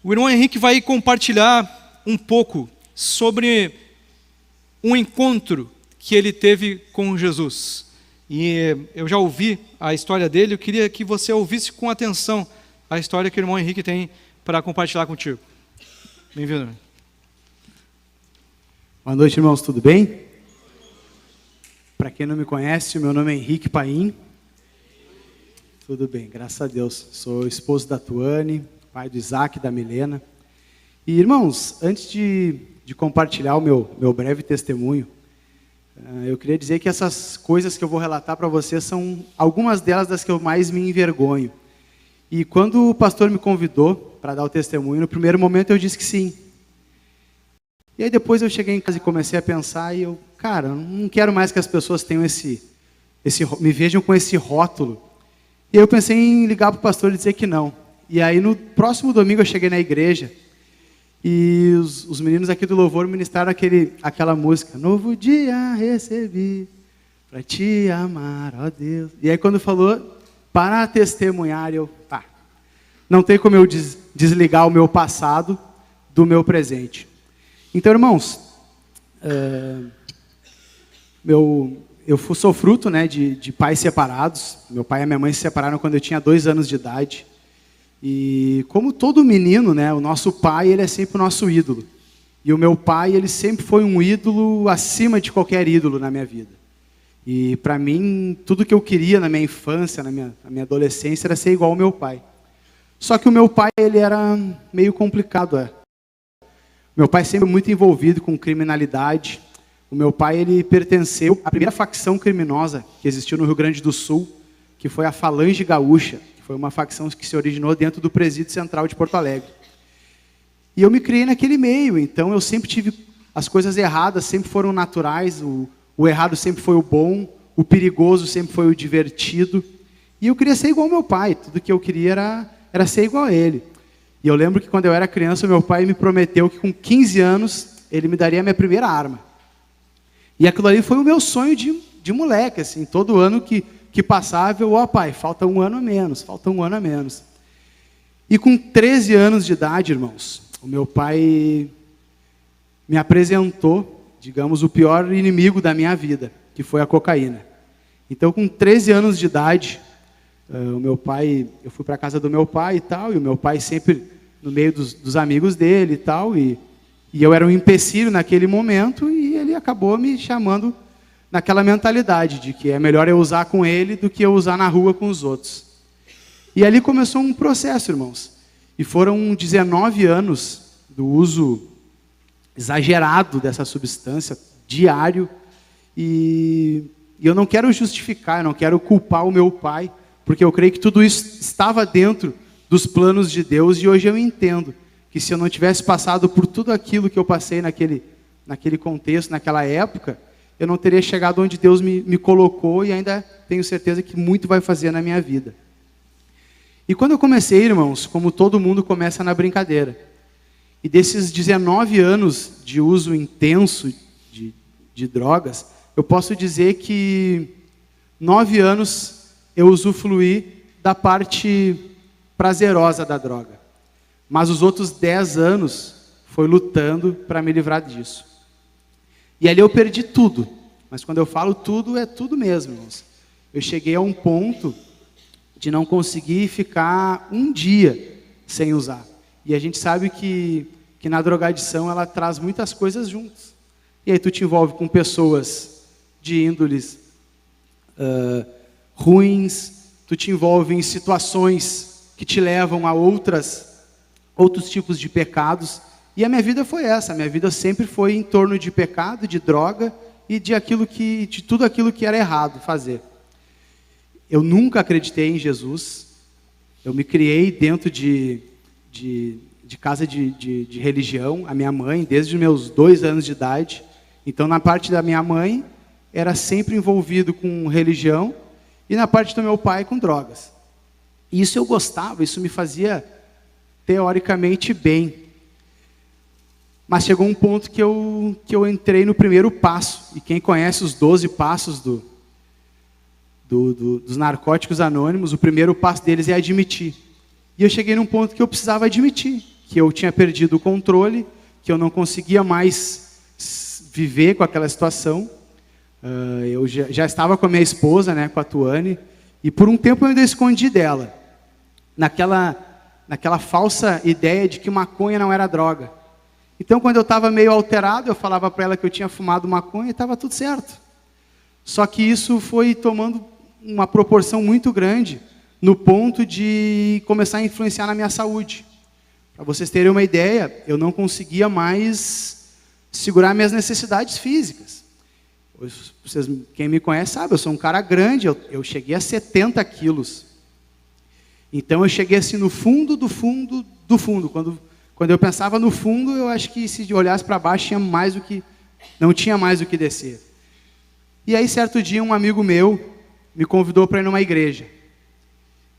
O irmão Henrique vai compartilhar um pouco sobre um encontro que ele teve com Jesus. E eu já ouvi a história dele, eu queria que você ouvisse com atenção a história que o irmão Henrique tem para compartilhar contigo. Bem-vindo. Boa noite, irmãos, tudo bem? Para quem não me conhece, meu nome é Henrique Paim. Tudo bem, graças a Deus. Sou esposo da Tuane, pai do Isaac e da Milena. E, irmãos, antes de compartilhar o meu breve testemunho, eu queria dizer que essas coisas que eu vou relatar para vocês são algumas delas das que eu mais me envergonho. E quando o pastor me convidou para dar o testemunho, no primeiro momento eu disse que sim. E aí depois eu cheguei em casa e comecei a pensar e eu, cara, não quero mais que as pessoas tenham me vejam com esse rótulo. E eu pensei em ligar para o pastor e dizer que não. E aí no próximo domingo eu cheguei na igreja e os meninos aqui do louvor ministraram aquela música, Novo dia recebi para te amar, ó Deus. E aí quando falou para testemunhar, eu, não tem como eu desligar o meu passado do meu presente. Então, irmãos, sou fruto, né, de pais separados. Meu pai e minha mãe se separaram quando eu tinha 2 anos de idade. E como todo menino, né, o nosso pai, ele é sempre o nosso ídolo. E o meu pai, ele sempre foi um ídolo acima de qualquer ídolo na minha vida. E para mim, tudo que eu queria na minha infância, na minha adolescência, era ser igual ao meu pai. Só que o meu pai, ele era meio complicado. Meu pai sempre muito envolvido com criminalidade. O meu pai, ele pertenceu à primeira facção criminosa que existiu no Rio Grande do Sul, que foi a Falange Gaúcha. Foi uma facção que se originou dentro do Presídio Central de Porto Alegre. E eu me criei naquele meio, então eu sempre tive as coisas erradas, sempre foram naturais, o errado sempre foi o bom, o perigoso sempre foi o divertido. E eu queria ser igual ao meu pai, tudo que eu queria era ser igual a ele. E eu lembro que quando eu era criança, meu pai me prometeu que com 15 anos ele me daria a minha primeira arma. E aquilo ali foi o meu sonho de moleque, assim, todo ano que passava, eu, pai, falta um ano a menos. E com 13 anos de idade, irmãos, o meu pai me apresentou, digamos, o pior inimigo da minha vida, que foi a cocaína. Então, com 13 anos de idade, eu fui para a casa do meu pai e tal, e o meu pai sempre no meio dos amigos dele e tal, e eu era um empecilho naquele momento, e ele acabou me chamando naquela mentalidade de que é melhor eu usar com ele do que eu usar na rua com os outros. E ali começou um processo, irmãos. E foram 19 anos do uso exagerado dessa substância, diário. E eu não quero justificar, eu não quero culpar o meu pai, porque eu creio que tudo isso estava dentro dos planos de Deus, e hoje eu entendo que se eu não tivesse passado por tudo aquilo que eu passei naquele contexto, naquela época, eu não teria chegado onde Deus me colocou, e ainda tenho certeza que muito vai fazer na minha vida. E quando eu comecei, irmãos, como todo mundo começa na brincadeira, e desses 19 anos de uso intenso de drogas, eu posso dizer que 9 anos eu usufruí da parte prazerosa da droga. Mas os outros 10 anos foi lutando para me livrar disso. E ali eu perdi tudo. Mas quando eu falo tudo, é tudo mesmo, irmãos. Eu cheguei a um ponto de não conseguir ficar um dia sem usar. E a gente sabe que na drogadição ela traz muitas coisas juntas. E aí tu te envolve com pessoas de índoles ruins, tu te envolve em situações que te levam a outros tipos de pecados. E a minha vida foi essa, a minha vida sempre foi em torno de pecado, de droga e de tudo aquilo que era errado fazer. Eu nunca acreditei em Jesus, eu me criei dentro de casa de religião, a minha mãe, desde os meus 2 anos de idade. Então, na parte da minha mãe, era sempre envolvido com religião, e na parte do meu pai, com drogas. E isso eu gostava, isso me fazia, teoricamente, bem. Mas chegou um ponto que eu entrei no primeiro passo. E quem conhece os 12 passos dos narcóticos anônimos, o primeiro passo deles é admitir. E eu cheguei num ponto que eu precisava admitir. que eu tinha perdido o controle, que eu não conseguia mais viver com aquela situação. Eu já estava com a minha esposa, né, com a Tuane, e por um tempo eu ainda escondi dela, naquela falsa ideia de que maconha não era droga. Então, quando eu estava meio alterado, eu falava para ela que eu tinha fumado maconha e estava tudo certo. Só que isso foi tomando uma proporção muito grande, no ponto de começar a influenciar na minha saúde. Para vocês terem uma ideia, eu não conseguia mais segurar minhas necessidades físicas. Quem me conhece sabe, eu sou um cara grande, eu cheguei a 70 quilos. Então eu cheguei assim no fundo do fundo do fundo. Quando eu pensava no fundo, eu acho que se olhasse para baixo não tinha mais o que descer. E aí certo dia um amigo meu me convidou para ir numa igreja.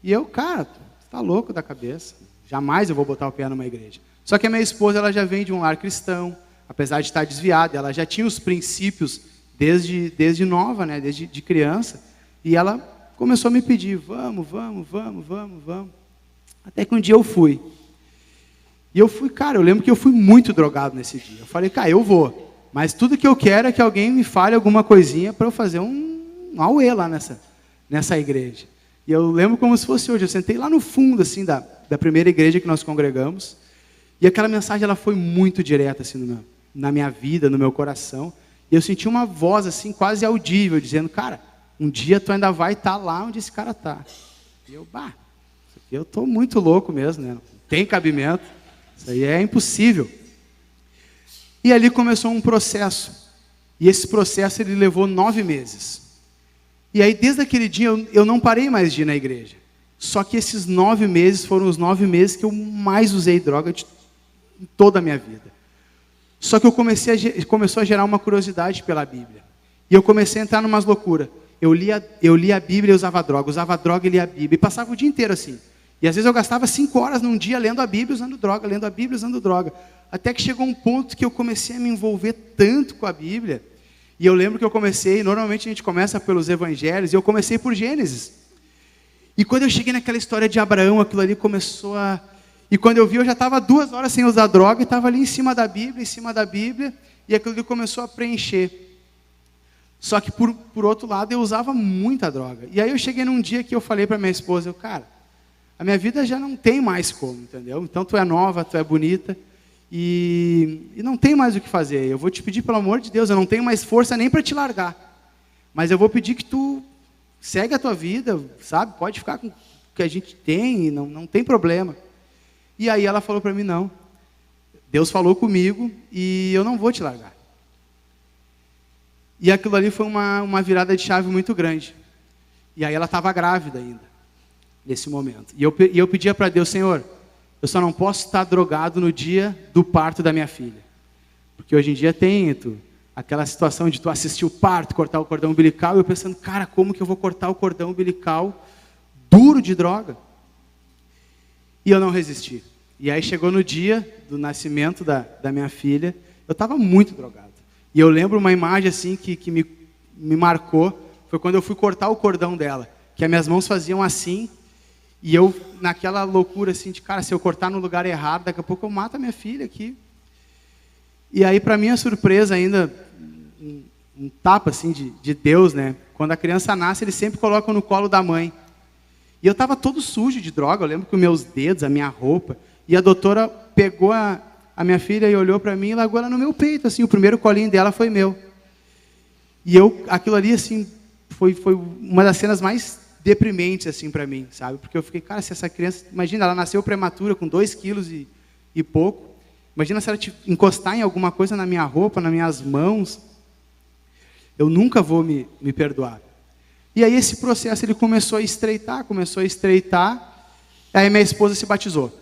E eu, cara, você tá louco da cabeça. Jamais eu vou botar o pé numa igreja. Só que a minha esposa, ela já vem de um lar cristão, apesar de estar desviada, ela já tinha os princípios desde nova, né, desde de criança, e ela começou a me pedir, vamos. Até que um dia eu fui. E eu fui, cara, eu lembro que eu fui muito drogado nesse dia. Eu falei, cara, eu vou, mas tudo que eu quero é que alguém me fale alguma coisinha para eu fazer um auê lá nessa igreja. E eu lembro como se fosse hoje, eu sentei lá no fundo, assim, da primeira igreja que nós congregamos, e aquela mensagem, ela foi muito direta, assim, na minha vida, no meu coração, e eu senti uma voz, assim, quase audível, dizendo, cara, um dia tu ainda vai estar lá onde esse cara está. E eu, isso aqui eu estou muito louco mesmo, né? Não tem cabimento, isso aí é impossível. E ali começou um processo, e esse processo, ele levou 9 meses. E aí, desde aquele dia, eu não parei mais de ir na igreja. Só que esses 9 meses foram os 9 meses que eu mais usei droga em toda a minha vida. Só que começou a gerar uma curiosidade pela Bíblia. E eu comecei a entrar numas loucuras. Eu lia a Bíblia e usava droga e lia a Bíblia. E passava o dia inteiro assim. E às vezes eu gastava 5 horas num dia lendo a Bíblia, usando droga, lendo a Bíblia, usando droga. Até que chegou um ponto que eu comecei a me envolver tanto com a Bíblia. E eu lembro que eu comecei, normalmente a gente começa pelos evangelhos, e eu comecei por Gênesis. E quando eu cheguei naquela história de Abraão, aquilo ali começou a... E quando eu vi, eu já estava 2 horas sem usar droga, e estava ali em cima da Bíblia, e aquilo ali começou a preencher. Só que por outro lado, eu usava muita droga. E aí eu cheguei num dia que eu falei para minha esposa, cara, a minha vida já não tem mais como, entendeu? Então tu é nova, tu é bonita, e não tem mais o que fazer. Eu vou te pedir, pelo amor de Deus, eu não tenho mais força nem para te largar. Mas eu vou pedir que tu segue a tua vida, sabe? Pode ficar com o que a gente tem, não tem problema. E aí ela falou para mim, não. Deus falou comigo e eu não vou te largar. E aquilo ali foi uma virada de chave muito grande. E aí ela estava grávida ainda, nesse momento. E eu pedia para Deus, Senhor, eu só não posso estar drogado no dia do parto da minha filha. Porque hoje em dia tem aquela situação de tu assistir o parto, cortar o cordão umbilical, e eu pensando, cara, como que eu vou cortar o cordão umbilical duro de droga? E eu não resisti. E aí chegou no dia do nascimento da minha filha, eu estava muito drogado. E eu lembro uma imagem assim que me marcou, foi quando eu fui cortar o cordão dela, que as minhas mãos faziam assim, e eu, naquela loucura assim de, cara, se eu cortar no lugar errado, daqui a pouco eu mato a minha filha aqui. E aí, para minha surpresa ainda, um tapa assim de Deus, né? Quando a criança nasce, eles sempre colocam no colo da mãe. E eu estava todo sujo de droga, eu lembro que os meus dedos, a minha roupa, e a doutora pegou a minha filha e olhou para mim e largou ela no meu peito, assim, o primeiro colinho dela foi meu. E aquilo ali, assim, foi uma das cenas mais deprimentes, assim, para mim, sabe? Porque eu fiquei, cara, se essa criança, imagina, ela nasceu prematura, com 2 quilos e pouco, imagina se ela encostar em alguma coisa na minha roupa, nas minhas mãos, eu nunca vou me perdoar. E aí esse processo, ele começou a estreitar, aí minha esposa se batizou.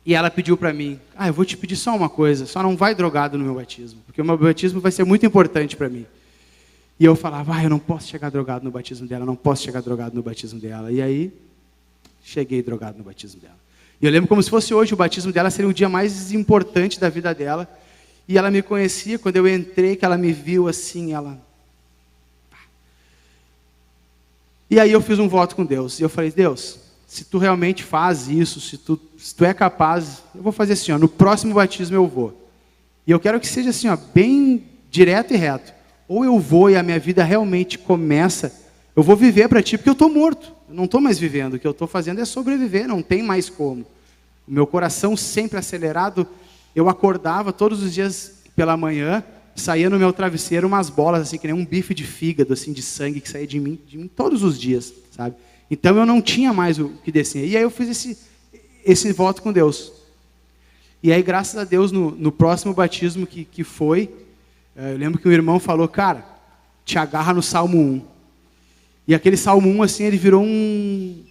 E ela pediu para mim, eu vou te pedir só uma coisa, só não vai drogado no meu batismo, porque o meu batismo vai ser muito importante para mim. E eu falava, eu não posso chegar drogado no batismo dela, E aí, cheguei drogado no batismo dela. E eu lembro como se fosse hoje, o batismo dela seria o dia mais importante da vida dela. E ela me conhecia, quando eu entrei, que ela me viu assim, ela... E aí eu fiz um voto com Deus, e eu falei, Deus, se tu realmente faz isso, se tu é capaz, eu vou fazer assim, ó, no próximo batismo eu vou. E eu quero que seja assim, ó, bem direto e reto. Ou eu vou e a minha vida realmente começa, eu vou viver para ti, porque eu estou morto. Eu não estou mais vivendo, o que eu estou fazendo é sobreviver, não tem mais como. O meu coração sempre acelerado, eu acordava todos os dias pela manhã, saía no meu travesseiro umas bolas, assim, que nem um bife de fígado, assim, de sangue, que saía de mim todos os dias, sabe? Então eu não tinha mais o que descer. E aí eu fiz esse voto com Deus. E aí, graças a Deus, no próximo batismo que foi, eu lembro que o irmão falou, cara, te agarra no Salmo 1. E aquele Salmo 1, assim, ele virou um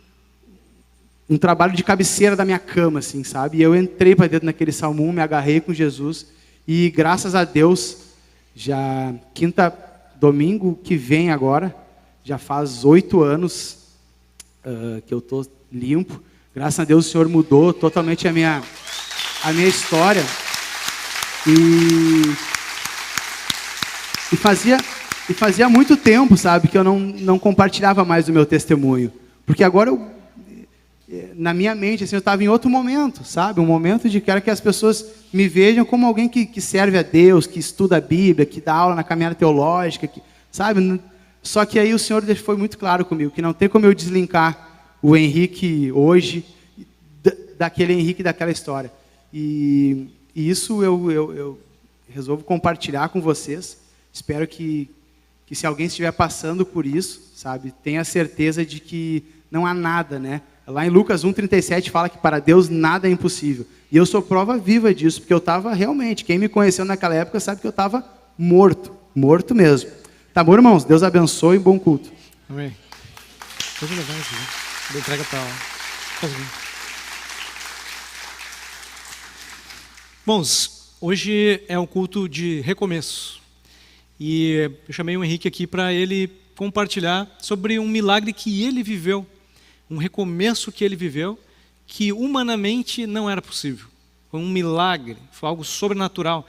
trabalho de cabeceira da minha cama, assim, sabe? E eu entrei para dentro naquele Salmo 1, me agarrei com Jesus. E graças a Deus, já domingo que vem agora, já faz 8 anos que eu estou limpo. Graças a Deus o Senhor mudou totalmente a minha história. E fazia muito tempo, sabe, que eu não compartilhava mais o meu testemunho. Porque agora na minha mente, assim, eu estava em outro momento, sabe? Um momento de quero que as pessoas me vejam como alguém que serve a Deus, que estuda a Bíblia, que dá aula na caminhada teológica, sabe? Só que aí o Senhor foi muito claro comigo, que não tem como eu deslinkar o Henrique hoje daquele Henrique daquela história. E isso eu resolvo compartilhar com vocês. Espero que se alguém estiver passando por isso, sabe, tenha certeza de que não há nada, né? Lá em Lucas 1,37 fala que para Deus nada é impossível. E eu sou prova viva disso, porque eu estava realmente, quem me conheceu naquela época sabe que eu estava morto mesmo. Tá bom, irmãos? Deus abençoe e bom culto. Amém. Pode levar isso, né? Entrega para lá. Bons, hoje é um culto de recomeço. E eu chamei o Henrique aqui para ele compartilhar sobre um milagre que ele viveu, um recomeço que ele viveu, que humanamente não era possível. Foi um milagre, foi algo sobrenatural.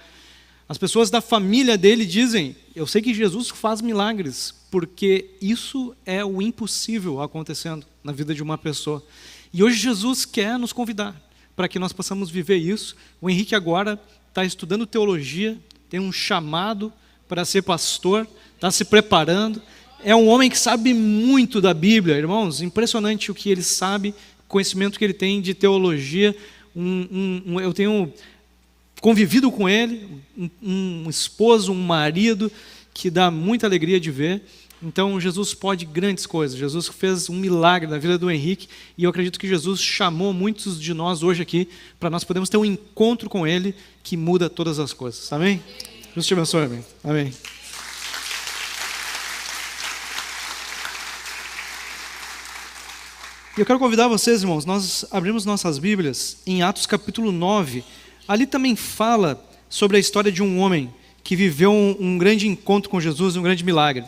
As pessoas da família dele dizem, eu sei que Jesus faz milagres, porque isso é o impossível acontecendo na vida de uma pessoa. E hoje Jesus quer nos convidar para que nós possamos viver isso. O Henrique agora está estudando teologia, tem um chamado para ser pastor, está se preparando. É um homem que sabe muito da Bíblia, irmãos, impressionante o que ele sabe, o conhecimento que ele tem de teologia. Eu tenho convivido com ele, um esposo, um marido, que dá muita alegria de ver. Então, Jesus pode grandes coisas. Jesus fez um milagre na vida do Henrique, e eu acredito que Jesus chamou muitos de nós hoje aqui, para nós podermos ter um encontro com Ele, que muda todas as coisas. Amém? Deus te abençoe, amém. Amém. E eu quero convidar vocês, irmãos, nós abrimos nossas Bíblias em Atos capítulo 9. Ali também fala sobre a história de um homem que viveu um grande encontro com Jesus, um grande milagre.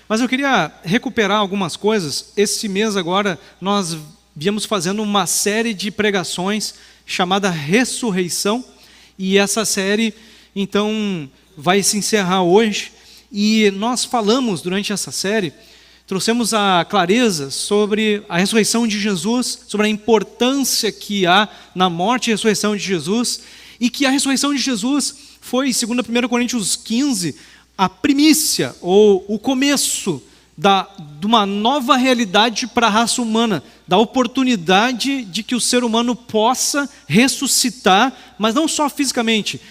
Mas eu queria recuperar algumas coisas. Esse mês agora nós viemos fazendo uma série de pregações chamada Ressurreição. E essa série, então, vai se encerrar hoje. E nós falamos durante essa série, trouxemos a clareza sobre a ressurreição de Jesus, sobre a importância que há na morte e ressurreição de Jesus, e que a ressurreição de Jesus foi, segundo 1 Coríntios 15, a primícia, ou o começo de uma nova realidade para a raça humana, da oportunidade de que o ser humano possa ressuscitar, mas não só fisicamente,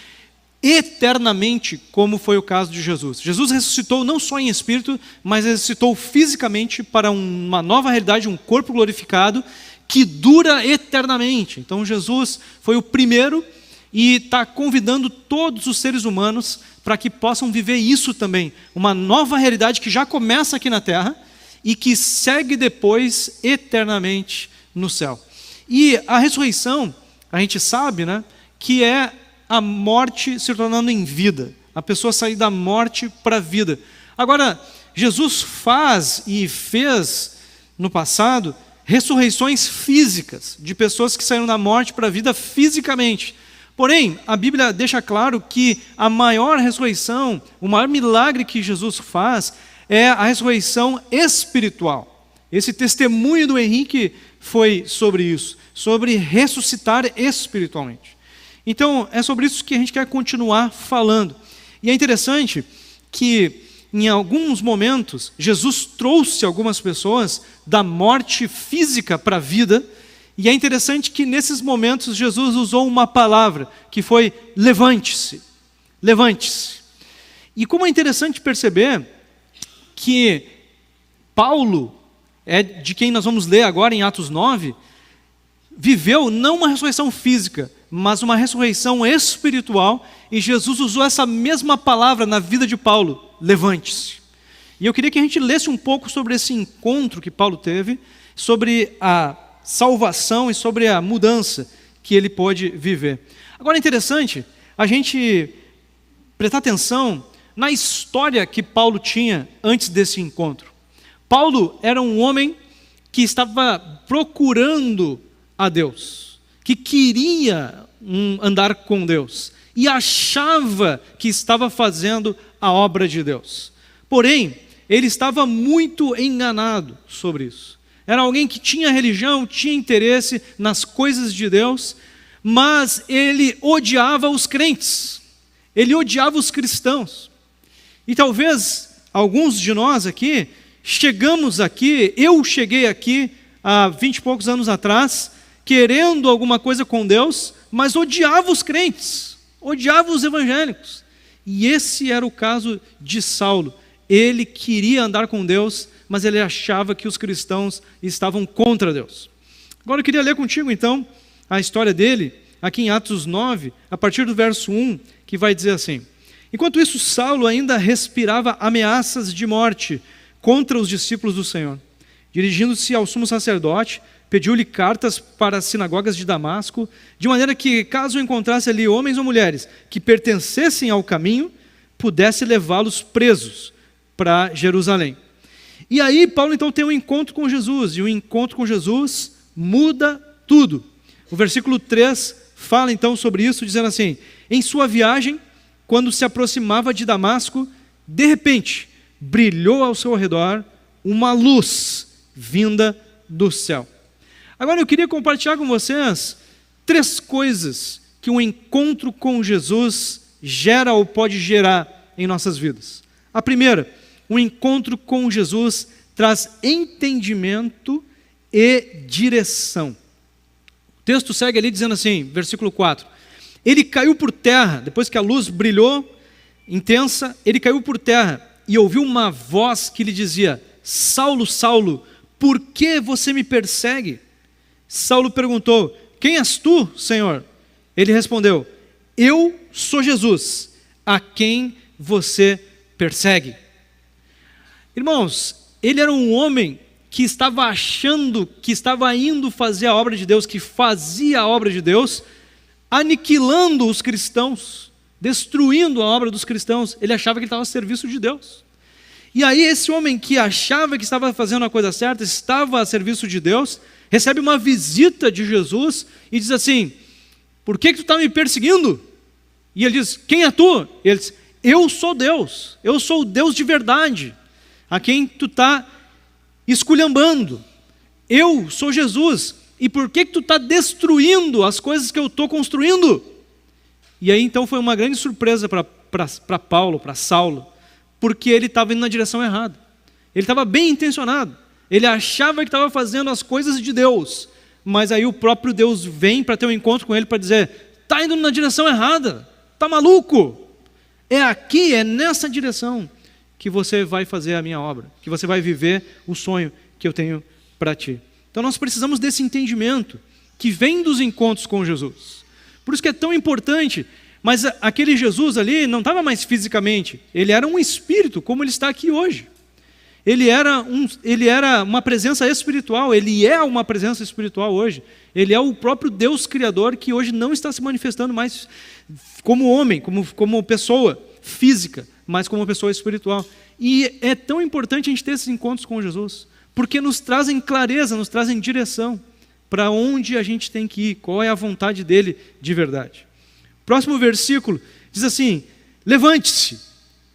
eternamente, como foi o caso de Jesus. Jesus ressuscitou não só em espírito, mas ressuscitou fisicamente para uma nova realidade, um corpo glorificado, que dura eternamente. Então Jesus foi o primeiro e está convidando todos os seres humanos para que possam viver isso também, uma nova realidade que já começa aqui na terra e que segue depois eternamente no céu. E a ressurreição, a gente sabe, né, que é a morte se tornando em vida, a pessoa sair da morte para a vida. Agora, Jesus faz e fez no passado ressurreições físicas de pessoas que saíram da morte para a vida fisicamente. Porém, a Bíblia deixa claro que a maior ressurreição, o maior milagre que Jesus faz é a ressurreição espiritual. Esse testemunho do Henrique foi sobre isso, sobre ressuscitar espiritualmente. Então, é sobre isso que a gente quer continuar falando. E é interessante que, em alguns momentos, Jesus trouxe algumas pessoas da morte física para a vida, e é interessante que, nesses momentos, Jesus usou uma palavra, que foi levante-se. Levante-se. E como é interessante perceber que Paulo, de quem nós vamos ler agora em Atos 9, viveu não uma ressurreição física, mas uma ressurreição espiritual, e Jesus usou essa mesma palavra na vida de Paulo, levante-se. E eu queria que a gente lesse um pouco sobre esse encontro que Paulo teve, sobre a salvação e sobre a mudança que ele pôde viver. Agora é interessante a gente prestar atenção na história que Paulo tinha antes desse encontro. Paulo era um homem que estava procurando a Deus, que queria andar com Deus e achava que estava fazendo a obra de Deus. Porém, ele estava muito enganado sobre isso. Era alguém que tinha religião, tinha interesse nas coisas de Deus, mas ele odiava os crentes, ele odiava os cristãos. E talvez alguns de nós aqui, eu cheguei aqui há 20 e poucos anos atrás, querendo alguma coisa com Deus, mas odiava os crentes, odiava os evangélicos. E esse era o caso de Saulo. Ele queria andar com Deus, mas ele achava que os cristãos estavam contra Deus. Agora eu queria ler contigo então a história dele, aqui em Atos 9, a partir do verso 1, que vai dizer assim: enquanto isso, Saulo ainda respirava ameaças de morte contra os discípulos do Senhor. Dirigindo-se ao sumo sacerdote, pediu-lhe cartas para as sinagogas de Damasco, de maneira que, caso encontrasse ali homens ou mulheres que pertencessem ao caminho, pudesse levá-los presos para Jerusalém. E aí Paulo então tem um encontro com Jesus, e o encontro com Jesus muda tudo. O versículo 3 fala então sobre isso, dizendo assim: em sua viagem, quando se aproximava de Damasco, de repente, brilhou ao seu redor uma luz vinda do céu. Agora eu queria compartilhar com vocês 3 coisas que um encontro com Jesus gera ou pode gerar em nossas vidas. A primeira, um encontro com Jesus traz entendimento e direção. O texto segue ali dizendo assim, versículo 4: ele caiu por terra, depois que a luz brilhou, intensa, ele caiu por terra e ouviu uma voz que lhe dizia: Saulo, Saulo, por que você me persegue? Saulo perguntou: quem és tu, Senhor? Ele respondeu: eu sou Jesus, a quem você persegue. Irmãos, ele era um homem que estava achando que estava indo fazer a obra de Deus, que fazia a obra de Deus, aniquilando os cristãos, destruindo a obra dos cristãos. Ele achava que ele estava a serviço de Deus. E aí esse homem que achava que estava fazendo a coisa certa, estava a serviço de Deus, recebe uma visita de Jesus e diz assim: por que tu está me perseguindo? E ele diz: quem é tu? E ele diz: eu sou Deus, eu sou o Deus de verdade, a quem tu está esculhambando. Eu sou Jesus, e por que tu está destruindo as coisas que eu estou construindo? E aí então foi uma grande surpresa para Paulo, para Saulo, porque ele estava indo na direção errada. Ele estava bem intencionado, ele achava que estava fazendo as coisas de Deus, mas aí o próprio Deus vem para ter um encontro com ele para dizer: está indo na direção errada, está maluco? É aqui, é nessa direção que você vai fazer a minha obra, que você vai viver o sonho que eu tenho para ti. Então nós precisamos desse entendimento que vem dos encontros com Jesus. Por isso que é tão importante. Mas aquele Jesus ali não estava mais fisicamente, ele era um espírito, como ele está aqui hoje. Ele era uma presença espiritual, ele é uma presença espiritual hoje. Ele é o próprio Deus Criador, que hoje não está se manifestando mais como homem, como pessoa física, mas como pessoa espiritual. E é tão importante a gente ter esses encontros com Jesus, porque nos trazem clareza, nos trazem direção para onde a gente tem que ir, qual é a vontade dele de verdade. Próximo versículo diz assim: levante-se,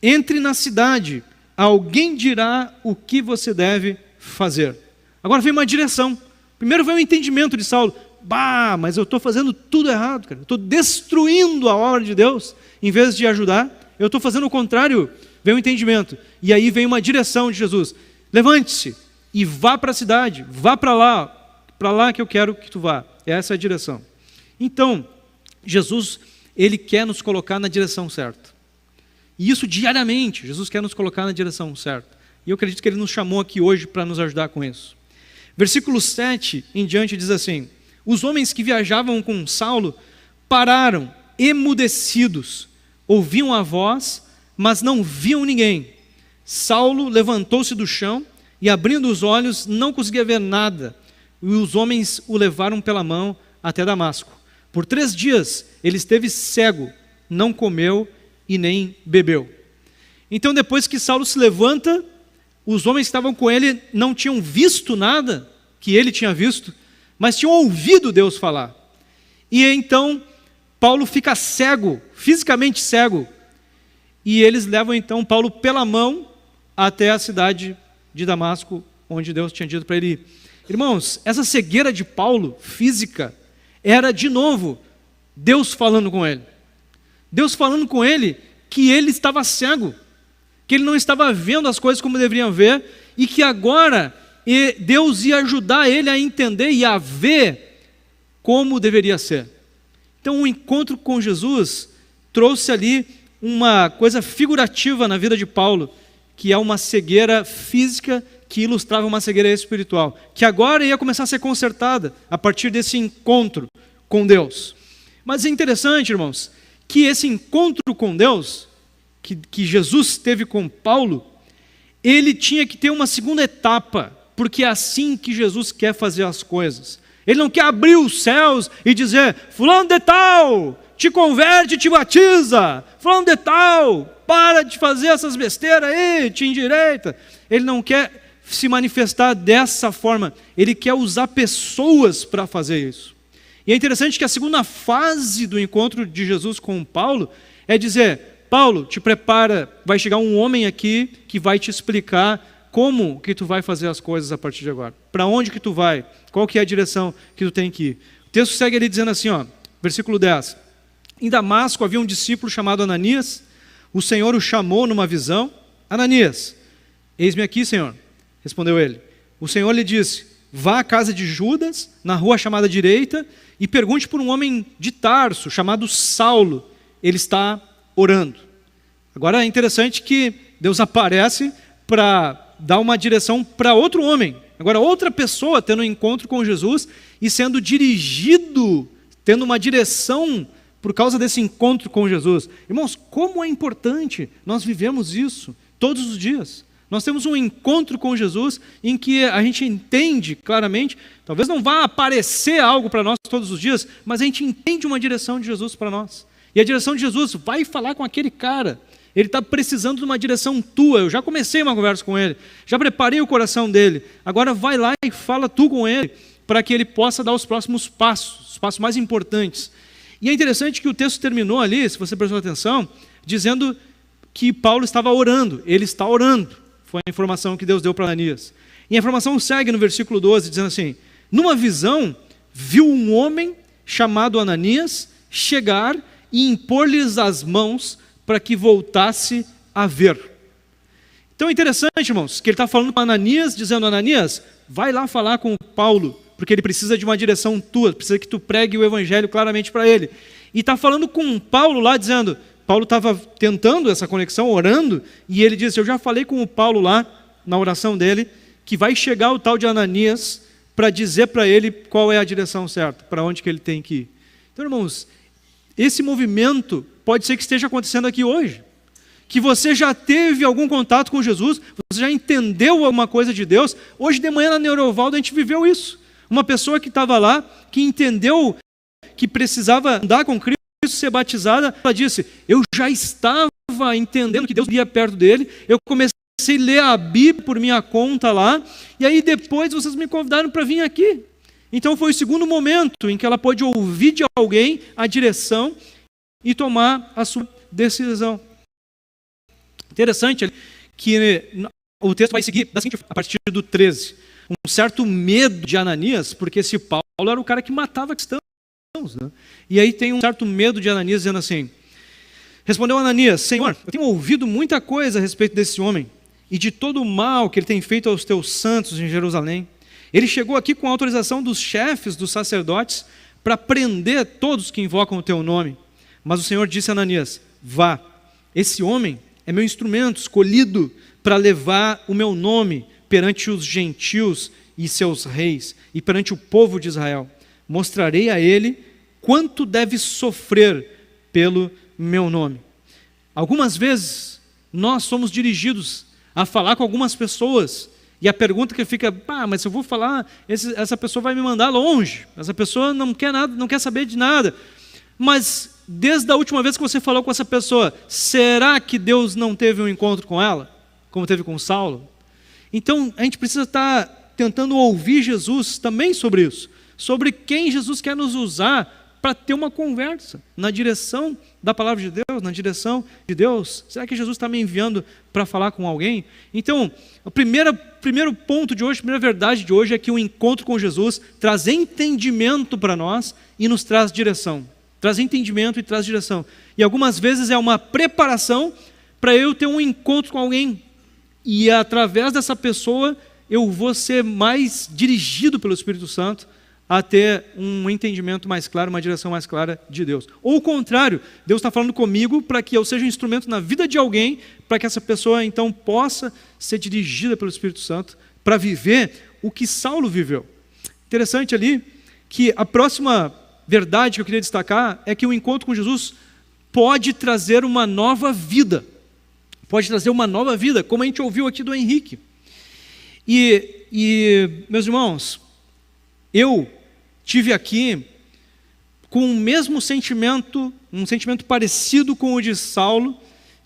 entre na cidade, alguém dirá o que você deve fazer. Agora vem uma direção Primeiro veio o entendimento de Saulo. Bah, mas eu estou fazendo tudo errado, cara. Eu estou destruindo a obra de Deus, em vez de ajudar. Eu estou fazendo o contrário. Veio o entendimento. E aí vem uma direção de Jesus. Levante-se e vá para a cidade. Vá para lá que eu quero que tu vá. Essa é a direção. Então, Jesus, ele quer nos colocar na direção certa. E isso diariamente, Jesus quer nos colocar na direção certa. E eu acredito que ele nos chamou aqui hoje para nos ajudar com isso. Versículo 7 em diante diz assim: os homens que viajavam com Saulo pararam, emudecidos, ouviam a voz, mas não viam ninguém. Saulo levantou-se do chão e, abrindo os olhos, não conseguia ver nada. E os homens o levaram pela mão até Damasco. Por 3 dias ele esteve cego, não comeu e nem bebeu. Então, depois que Saulo se levanta, os homens que estavam com ele não tinham visto nada que ele tinha visto, mas tinham ouvido Deus falar. E então Paulo fica cego, fisicamente cego, e eles levam então Paulo pela mão até a cidade de Damasco, onde Deus tinha dito para ele ir. Irmãos, essa cegueira de Paulo, física, era de novo Deus falando com ele. Deus falando com ele que ele estava cego, que ele não estava vendo as coisas como deveriam ver, e que agora Deus ia ajudar ele a entender e a ver como deveria ser. Então o encontro com Jesus trouxe ali uma coisa figurativa na vida de Paulo, que é uma cegueira física que ilustrava uma cegueira espiritual, que agora ia começar a ser consertada a partir desse encontro com Deus. Mas é interessante, irmãos, que esse encontro com Deus, que Jesus teve com Paulo, ele tinha que ter uma segunda etapa, porque é assim que Jesus quer fazer as coisas. Ele não quer abrir os céus e dizer: fulano de tal, te converte, te batiza, fulano de tal, para de fazer essas besteiras aí, te endireita. Ele não quer se manifestar dessa forma, ele quer usar pessoas para fazer isso. E é interessante que a segunda fase do encontro de Jesus com Paulo é dizer: Paulo, te prepara, vai chegar um homem aqui que vai te explicar como que tu vai fazer as coisas a partir de agora. Para onde que tu vai? Qual que é a direção que tu tem que ir? O texto segue ali dizendo assim, ó, versículo 10. Em Damasco havia um discípulo chamado Ananias. O Senhor o chamou numa visão. Ananias, eis-me aqui, Senhor, respondeu ele. O Senhor lhe disse: vá à casa de Judas, na rua chamada direita, e pergunte por um homem de Tarso, chamado Saulo. Ele está orando. Agora é interessante que Deus aparece para dar uma direção para outro homem. Agora outra pessoa tendo um encontro com Jesus e sendo dirigido, tendo uma direção por causa desse encontro com Jesus. Irmãos, como é importante nós vivemos isso todos os dias. Nós temos um encontro com Jesus em que a gente entende claramente, talvez não vá aparecer algo para nós todos os dias, mas a gente entende uma direção de Jesus para nós. E a direção de Jesus: vai falar com aquele cara, ele está precisando de uma direção tua. Eu já comecei uma conversa com ele, já preparei o coração dele, agora vai lá e fala tu com ele, para que ele possa dar os próximos passos, os passos mais importantes. E é interessante que o texto terminou ali, se você prestou atenção, dizendo que Paulo estava orando. Ele está orando, foi a informação que Deus deu para Ananias. E a informação segue no versículo 12, dizendo assim: numa visão, viu um homem chamado Ananias chegar e impor-lhes as mãos para que voltasse a ver. Então é interessante, irmãos, que ele está falando com Ananias, dizendo: Ananias, vai lá falar com o Paulo, porque ele precisa de uma direção tua, precisa que tu pregue o evangelho claramente para ele. E está falando com Paulo lá, dizendo, Paulo estava tentando essa conexão, orando, e ele disse: eu já falei com o Paulo lá, na oração dele, que vai chegar o tal de Ananias para dizer para ele qual é a direção certa, para onde que ele tem que ir. Então, irmãos, esse movimento pode ser que esteja acontecendo aqui hoje, que você já teve algum contato com Jesus, você já entendeu alguma coisa de Deus. Hoje de manhã na Neurovaldo a gente viveu isso. Uma pessoa que estava lá, que entendeu que precisava andar com Cristo, ser batizada, ela disse: eu já estava entendendo que Deus ia perto dele, eu comecei a ler a Bíblia por minha conta lá, e aí depois vocês me convidaram para vir aqui. Então foi o segundo momento em que ela pôde ouvir de alguém a direção e tomar a sua decisão. Interessante que o texto vai seguir a partir do 13. um certo medo de Ananias, porque esse Paulo era o cara que matava cristãos, né? E aí tem um certo medo de Ananias dizendo assim, respondeu Ananias, Senhor, eu tenho ouvido muita coisa a respeito desse homem e de todo o mal que ele tem feito aos teus santos em Jerusalém. Ele chegou aqui com a autorização dos chefes dos sacerdotes para prender todos que invocam o teu nome. Mas o Senhor disse a Ananias, vá, esse homem é meu instrumento escolhido para levar o meu nome perante os gentios e seus reis e perante o povo de Israel. Mostrarei a ele quanto deve sofrer pelo meu nome. Algumas vezes nós somos dirigidos a falar com algumas pessoas e a pergunta que fica, mas se eu vou falar, essa pessoa vai me mandar longe, essa pessoa não quer nada, não quer saber de nada. Mas desde a última vez que você falou com essa pessoa, será que Deus não teve um encontro com ela, como teve com Saulo? Então a gente precisa estar tentando ouvir Jesus também sobre isso, sobre quem Jesus quer nos usar para ter uma conversa na direção da palavra de Deus, na direção de Deus. Será que Jesus está me enviando para falar com alguém? Então, o primeiro ponto de hoje, a primeira verdade de hoje é que o encontro com Jesus traz entendimento para nós e nos traz direção. Traz entendimento e traz direção. E algumas vezes é uma preparação para eu ter um encontro com alguém. E através dessa pessoa eu vou ser mais dirigido pelo Espírito Santo a ter um entendimento mais claro, uma direção mais clara de Deus. Ou o contrário, Deus está falando comigo para que eu seja um instrumento na vida de alguém, para que essa pessoa então possa ser dirigida pelo Espírito Santo para viver o que Saulo viveu. Interessante ali que a próxima verdade que eu queria destacar é que o encontro com Jesus pode trazer uma nova vida. Pode trazer uma nova vida, como a gente ouviu aqui do Henrique. E meus irmãos, eu tive aqui com o mesmo sentimento, um sentimento parecido com o de Saulo,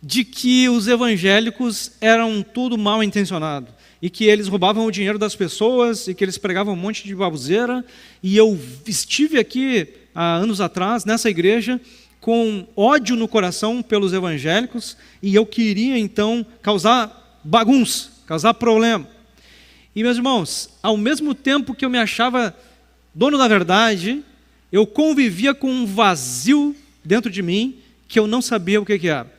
de que os evangélicos eram tudo mal intencionado, e que eles roubavam o dinheiro das pessoas, e que eles pregavam um monte de baboseira, e eu estive aqui, há anos atrás, nessa igreja, com ódio no coração pelos evangélicos, e eu queria então causar bagunça, causar problema. E meus irmãos, ao mesmo tempo que eu me achava dono da verdade, eu convivia com um vazio dentro de mim que eu não sabia o que era.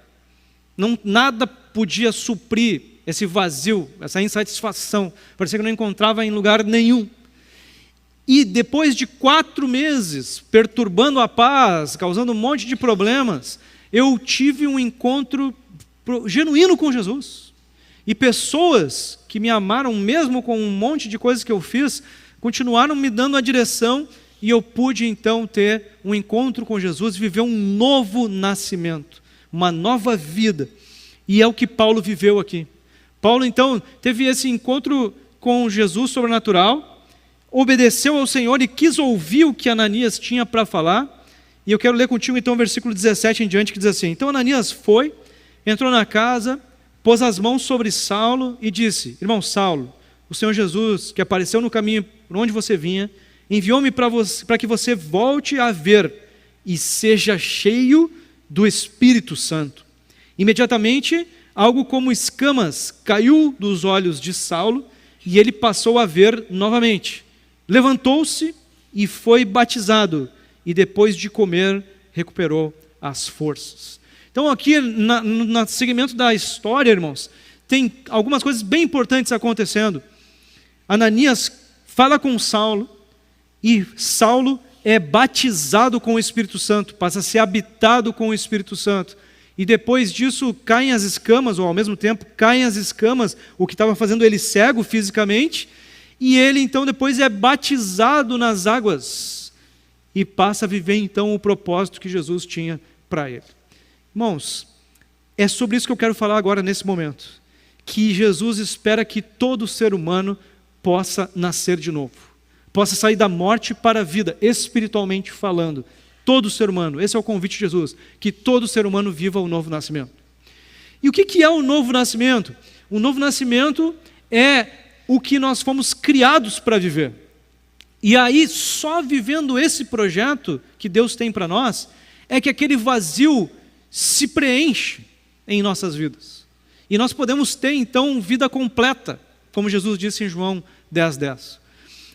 Nada podia suprir esse vazio, essa insatisfação. Parecia que eu não encontrava em lugar nenhum. E depois de 4 meses, perturbando a paz, causando um monte de problemas, eu tive um encontro genuíno com Jesus. E pessoas que me amaram mesmo com um monte de coisas que eu fiz, continuaram me dando a direção e eu pude então ter um encontro com Jesus, viver um novo nascimento, uma nova vida. E é o que Paulo viveu aqui. Paulo então teve esse encontro com Jesus sobrenatural, obedeceu ao Senhor e quis ouvir o que Ananias tinha para falar. E eu quero ler contigo então o versículo 17 em diante, que diz assim: Então Ananias foi, entrou na casa, pôs as mãos sobre Saulo e disse: Irmão Saulo, o Senhor Jesus, que apareceu no caminho por onde você vinha, enviou-me para que você volte a ver e seja cheio do Espírito Santo. Imediatamente, algo como escamas caiu dos olhos de Saulo e ele passou a ver novamente. Levantou-se e foi batizado, e depois de comer, recuperou as forças. Então aqui, no segmento da história, irmãos, tem algumas coisas bem importantes acontecendo. Ananias fala com Saulo, e Saulo é batizado com o Espírito Santo, passa a ser habitado com o Espírito Santo. E depois disso caem as escamas, ou ao mesmo tempo caem as escamas, o que estava fazendo ele cego fisicamente, e ele então depois é batizado nas águas, e passa a viver então o propósito que Jesus tinha para ele. Irmãos, é sobre isso que eu quero falar agora nesse momento, que Jesus espera que todo ser humano possa nascer de novo, possa sair da morte para a vida, espiritualmente falando. Todo ser humano, esse é o convite de Jesus, que todo ser humano viva o novo nascimento. E o que é o novo nascimento? O novo nascimento é o que nós fomos criados para viver. E aí, só vivendo esse projeto que Deus tem para nós, é que aquele vazio se preenche em nossas vidas. E nós podemos ter, então, vida completa, como Jesus disse em João 10:10.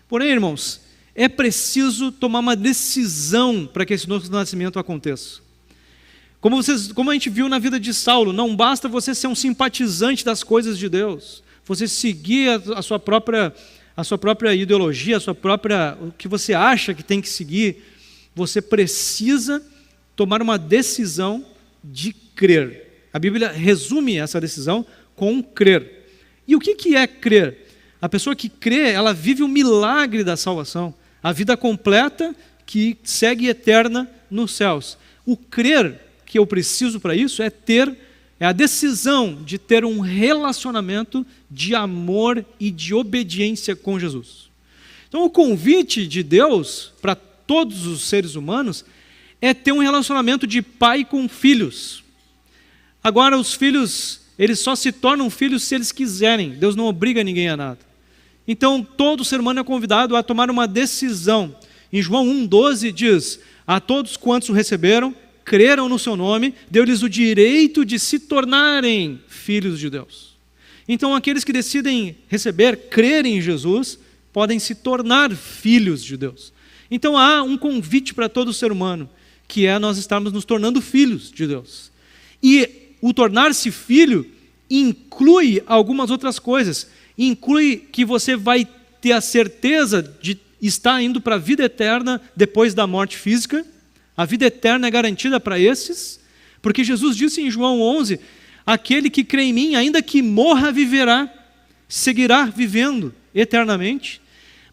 Porém, irmãos, é preciso tomar uma decisão para que esse novo nascimento aconteça. Como a gente viu na vida de Saulo, não basta você ser um simpatizante das coisas de Deus, você seguir a sua própria ideologia, o que você acha que tem que seguir. Você precisa tomar uma decisão de crer. A Bíblia resume essa decisão com crer. E o que é crer? A pessoa que crê, ela vive o milagre da salvação, a vida completa que segue eterna nos céus. O crer que eu preciso para isso é a decisão de ter um relacionamento de amor e de obediência com Jesus. Então, o convite de Deus para todos os seres humanos é ter um relacionamento de pai com filhos. Agora, os filhos, eles só se tornam filhos se eles quiserem. Deus não obriga ninguém a nada. Então, todo ser humano é convidado a tomar uma decisão. Em João 1,12 diz: a todos quantos o receberam, creram no seu nome, deu-lhes o direito de se tornarem filhos de Deus. Então, aqueles que decidem crer em Jesus, podem se tornar filhos de Deus. Então, há um convite para todo ser humano, que é nós estarmos nos tornando filhos de Deus. E o tornar-se filho inclui algumas outras coisas. Inclui que você vai ter a certeza de estar indo para a vida eterna depois da morte física. A vida eterna é garantida para esses, porque Jesus disse em João 11, aquele que crê em mim, ainda que morra, viverá, seguirá vivendo eternamente.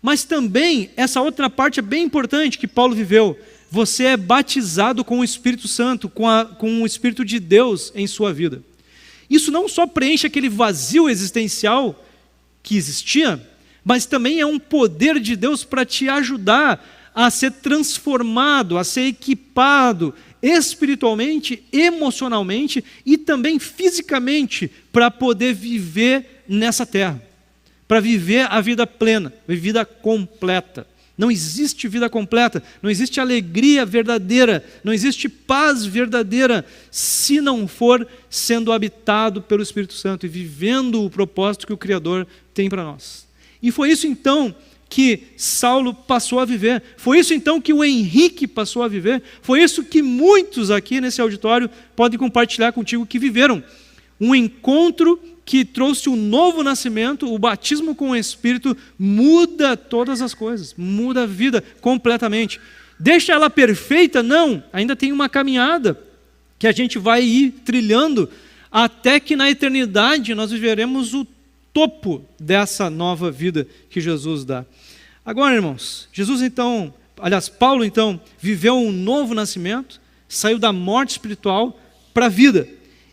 Mas também, essa outra parte é bem importante que Paulo viveu, você é batizado com o Espírito Santo, com o Espírito de Deus em sua vida. Isso não só preenche aquele vazio existencial que existia, mas também é um poder de Deus para te ajudar a ser transformado, a ser equipado espiritualmente, emocionalmente e também fisicamente para poder viver nessa terra, para viver a vida plena, a vida completa. Não existe vida completa, não existe alegria verdadeira, não existe paz verdadeira se não for sendo habitado pelo Espírito Santo e vivendo o propósito que o Criador tem para nós. E foi isso então que Saulo passou a viver, foi isso então que o Henrique passou a viver, foi isso que muitos aqui nesse auditório podem compartilhar contigo que viveram. Um encontro que trouxe um novo nascimento, o batismo com o Espírito muda todas as coisas, muda a vida completamente. Deixa ela perfeita? Não, ainda tem uma caminhada que a gente vai ir trilhando até que na eternidade nós viveremos o topo dessa nova vida que Jesus dá. Agora, irmãos, Paulo então viveu um novo nascimento, saiu da morte espiritual para a vida.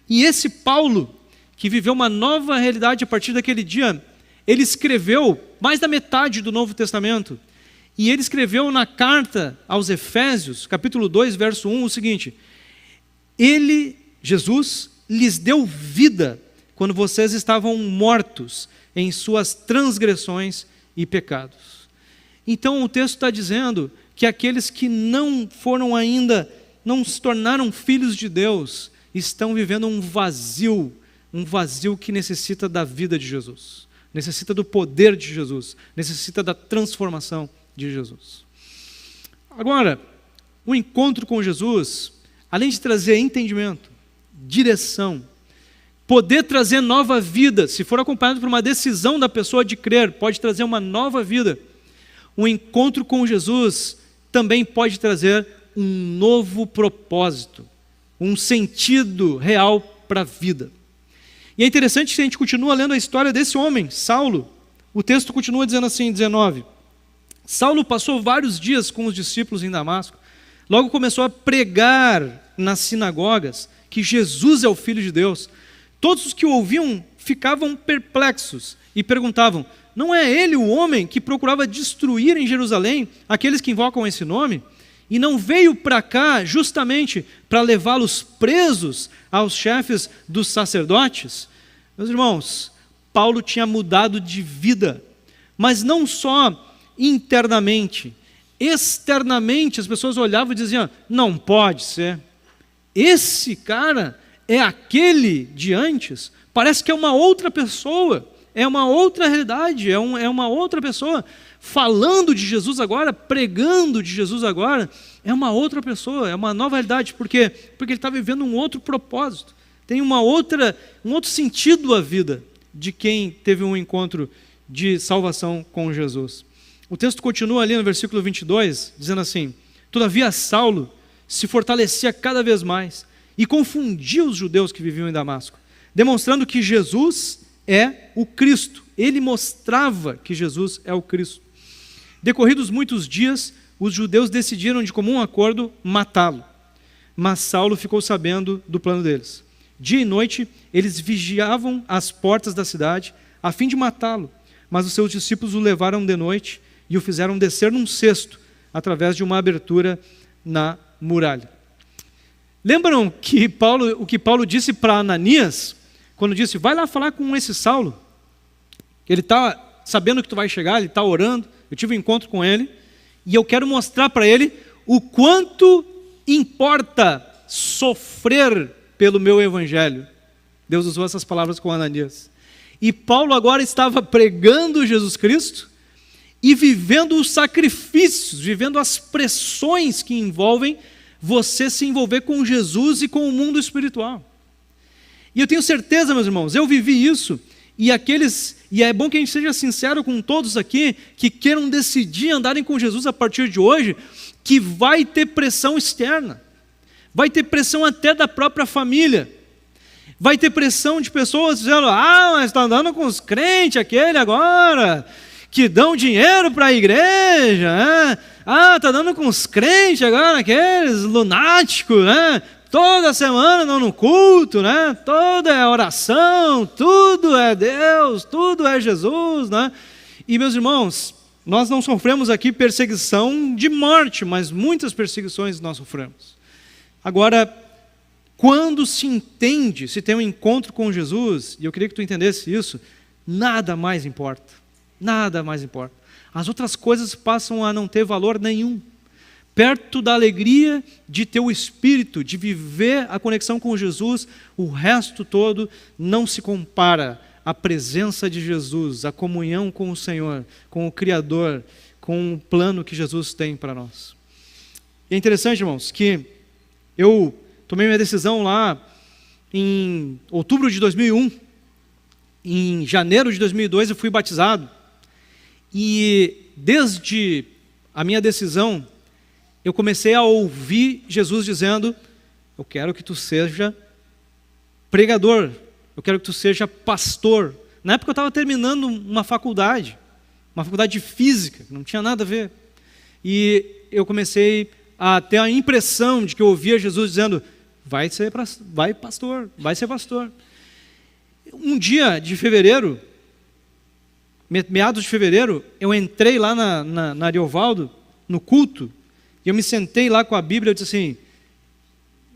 E esse Paulo, que viveu uma nova realidade a partir daquele dia, ele escreveu mais da metade do Novo Testamento. E ele escreveu na carta aos Efésios, capítulo 2, verso 1, o seguinte: Jesus, lhes deu vida quando vocês estavam mortos em suas transgressões e pecados. Então o texto está dizendo que aqueles que não se tornaram filhos de Deus, estão vivendo um vazio que necessita da vida de Jesus, necessita do poder de Jesus, necessita da transformação de Jesus. Agora, o encontro com Jesus, além de trazer entendimento, direção, poder trazer nova vida, se for acompanhado por uma decisão da pessoa de crer, pode trazer uma nova vida. O encontro com Jesus também pode trazer um novo propósito, um sentido real para a vida. E é interessante que a gente continua lendo a história desse homem, Saulo. O texto continua dizendo assim, 19. Saulo passou vários dias com os discípulos em Damasco. Logo começou a pregar nas sinagogas que Jesus é o Filho de Deus. Todos os que o ouviam ficavam perplexos e perguntavam: não é ele o homem que procurava destruir em Jerusalém aqueles que invocam esse nome? E não veio para cá justamente para levá-los presos aos chefes dos sacerdotes? Meus irmãos, Paulo tinha mudado de vida, mas não só internamente, externamente as pessoas olhavam e diziam: não pode ser, esse cara é aquele de antes, parece que é uma outra pessoa, é uma outra realidade, é uma outra pessoa. Falando de Jesus agora, pregando de Jesus agora, é uma outra pessoa, é uma nova realidade. Por quê? Porque ele está vivendo um outro propósito. Tem um outro sentido à vida de quem teve um encontro de salvação com Jesus. O texto continua ali no versículo 22, dizendo assim: todavia Saulo se fortalecia cada vez mais e confundia os judeus que viviam em Damasco, demonstrando que Jesus é o Cristo. Ele mostrava que Jesus é o Cristo. Decorridos muitos dias, os judeus decidiram de comum acordo matá-lo, mas Saulo ficou sabendo do plano deles. Dia e noite, eles vigiavam as portas da cidade, a fim de matá-lo, mas os seus discípulos o levaram de noite e o fizeram descer num cesto, através de uma abertura na muralha. Lembram que o que Paulo disse para Ananias, quando disse: vai lá falar com esse Saulo, ele está sabendo que tu vai chegar, ele está orando, eu tive um encontro com ele, e eu quero mostrar para ele o quanto importa sofrer pelo meu evangelho. Deus usou essas palavras com Ananias. E Paulo agora estava pregando Jesus Cristo e vivendo os sacrifícios, vivendo as pressões que envolvem você se envolver com Jesus e com o mundo espiritual. E eu tenho certeza, meus irmãos, eu vivi isso, e é bom que a gente seja sincero com todos aqui, que queiram decidir andarem com Jesus a partir de hoje, que vai ter pressão externa, vai ter pressão até da própria família, vai ter pressão de pessoas dizendo: mas está andando com os crentes aquele agora, que dão dinheiro para a igreja, né? Está dando com os crentes agora, aqueles lunáticos, né? Toda semana não no culto, né? Toda é oração, tudo é Deus, tudo é Jesus, né? E meus irmãos, nós não sofremos aqui perseguição de morte, mas muitas perseguições nós sofremos. Agora, quando se entende, se tem um encontro com Jesus, e eu queria que tu entendesse isso, nada mais importa, nada mais importa. As outras coisas passam a não ter valor nenhum. Perto da alegria de ter o Espírito, de viver a conexão com Jesus, o resto todo não se compara à presença de Jesus, à comunhão com o Senhor, com o Criador, com o plano que Jesus tem para nós. E é interessante, irmãos, que eu tomei minha decisão lá em outubro de 2001, em janeiro de 2002 eu fui batizado, e desde a minha decisão, eu comecei a ouvir Jesus dizendo: eu quero que tu seja pregador, eu quero que tu seja pastor. Na época eu estava terminando uma faculdade de física, não tinha nada a ver. E eu comecei a ter a impressão de que eu ouvia Jesus dizendo: vai ser pastor. Um dia de fevereiro, meados de fevereiro, eu entrei lá na Ariovaldo, no culto, e eu me sentei lá com a Bíblia e eu disse assim: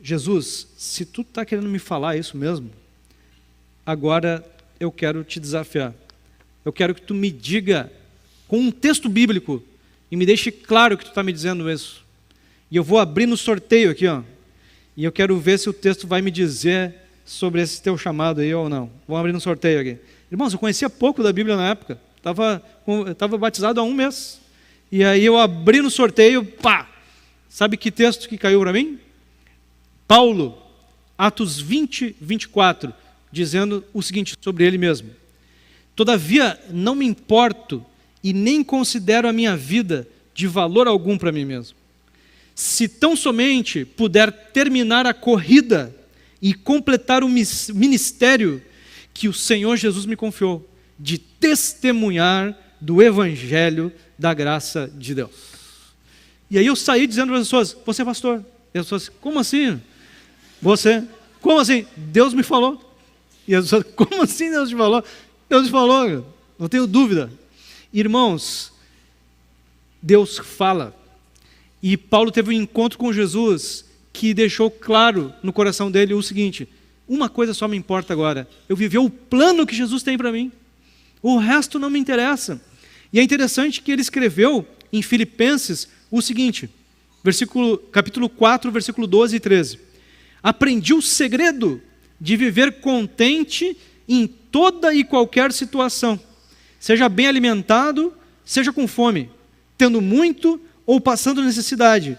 Jesus, se tu está querendo me falar isso mesmo, agora eu quero te desafiar. Eu quero que tu me diga com um texto bíblico e me deixe claro que tu está me dizendo isso. E eu vou abrir no sorteio aqui, ó, e eu quero ver se o texto vai me dizer sobre esse teu chamado aí ou não. Vamos abrir no sorteio aqui. Irmãos, eu conhecia pouco da Bíblia na época, estava batizado há 1 mês. E aí eu abri no sorteio, pá! Sabe que texto que caiu para mim? Paulo, Atos 20, 24, dizendo o seguinte sobre ele mesmo: todavia não me importo e nem considero a minha vida de valor algum para mim mesmo, se tão somente puder terminar a corrida e completar o ministério que o Senhor Jesus me confiou, de testemunhar do Evangelho da graça de Deus. E aí eu saí dizendo para as pessoas: você é pastor? E as pessoas: como assim? Você? Como assim? Deus me falou. E as pessoas: como assim Deus te falou? Deus te falou, não tenho dúvida. Irmãos, Deus fala. E Paulo teve um encontro com Jesus que deixou claro no coração dele o seguinte: uma coisa só me importa agora, eu viver o plano que Jesus tem para mim, o resto não me interessa. E é interessante que ele escreveu em Filipenses o seguinte, capítulo 4, versículo 12 e 13: aprendi o segredo de viver contente em toda e qualquer situação, seja bem alimentado, seja com fome, tendo muito ou passando necessidade.